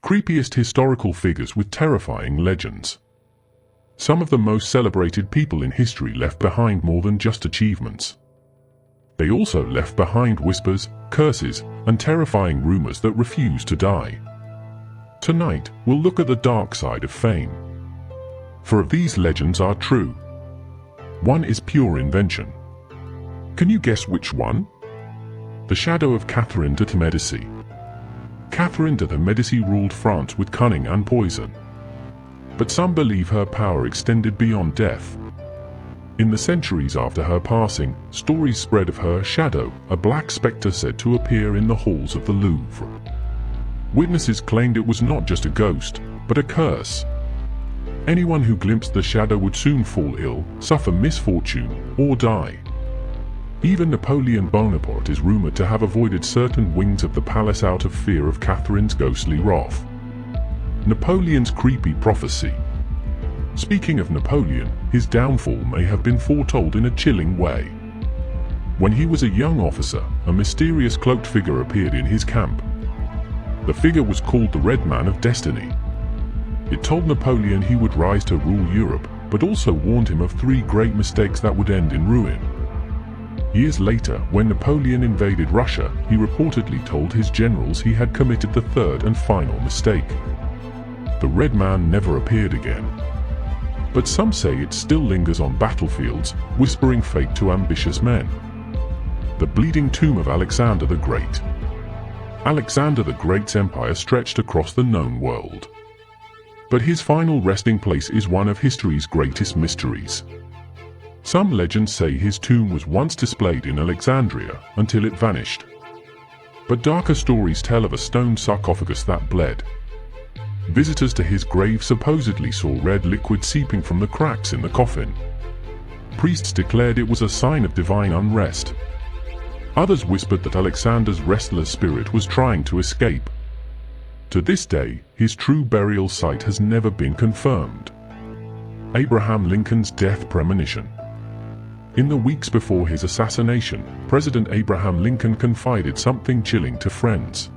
Creepiest historical figures with terrifying legends. Some of the most celebrated people in history left behind more than just achievements. They also left behind whispers, curses, and terrifying rumors that refuse to die. Tonight, we'll look at the dark side of fame. Four of these legends are true. One is pure invention. Can you guess which one? The shadow of Catherine de Medici. Catherine de Medici ruled France with cunning and poison. But some believe her power extended beyond death. In the centuries after her passing, stories spread of her shadow, a black spectre said to appear in the halls of the Louvre. Witnesses claimed it was not just a ghost, but a curse. Anyone who glimpsed the shadow would soon fall ill, suffer misfortune, or die. Even Napoleon Bonaparte is rumored to have avoided certain wings of the palace out of fear of Catherine's ghostly wrath. Napoleon's creepy prophecy. Speaking of Napoleon, his downfall may have been foretold in a chilling way. When he was a young officer, a mysterious cloaked figure appeared in his camp. The figure was called the Red Man of Destiny. It told Napoleon he would rise to rule Europe, but also warned him of 3 great mistakes that would end in ruin. Years later, when Napoleon invaded Russia, he reportedly told his generals he had committed the 3rd and final mistake. The Red Man never appeared again. But some say it still lingers on battlefields, whispering fate to ambitious men. The Bleeding Tomb of Alexander the Great. Alexander the Great's empire stretched across the known world. But his final resting place is one of history's greatest mysteries. Some legends say his tomb was once displayed in Alexandria until it vanished. But darker stories tell of a stone sarcophagus that bled. Visitors to his grave supposedly saw red liquid seeping from the cracks in the coffin. Priests declared it was a sign of divine unrest. Others whispered that Alexander's restless spirit was trying to escape. To this day, his true burial site has never been confirmed. Abraham Lincoln's death premonition. In the weeks before his assassination, President Abraham Lincoln confided something chilling to friends.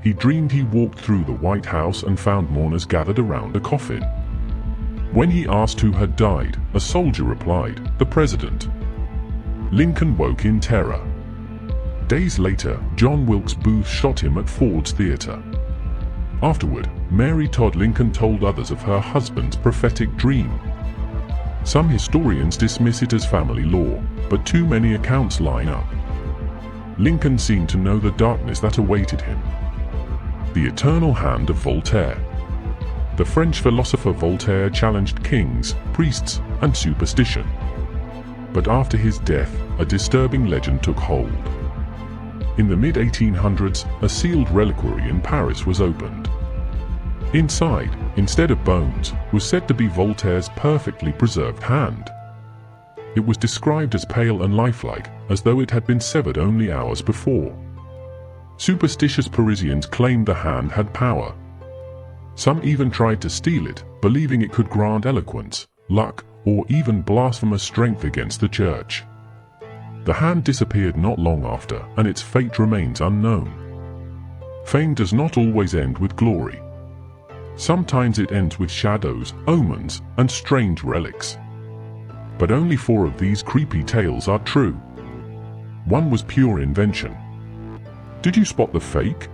He dreamed he walked through the White House and found mourners gathered around a coffin. When he asked who had died, a soldier replied, "The president." Lincoln woke in terror. Days later, John Wilkes Booth shot him at Ford's Theater. Afterward, Mary Todd Lincoln told others of her husband's prophetic dream. Some historians dismiss it as family lore, but too many accounts line up. Lincoln seemed to know the darkness that awaited him. The Eternal Hand of Voltaire. The French philosopher Voltaire challenged kings, priests, and superstition. But after his death, a disturbing legend took hold. In the mid-1800s, a sealed reliquary in Paris was opened. Inside, instead of bones, was said to be Voltaire's perfectly preserved hand. It was described as pale and lifelike, as though it had been severed only hours before. Superstitious Parisians claimed the hand had power. Some even tried to steal it, believing it could grant eloquence, luck, or even blasphemous strength against the church. The hand disappeared not long after, and its fate remains unknown. Fame does not always end with glory. Sometimes it ends with shadows, omens, and strange relics. But only 4 of these creepy tales are true. One was pure invention. Did you spot the fake?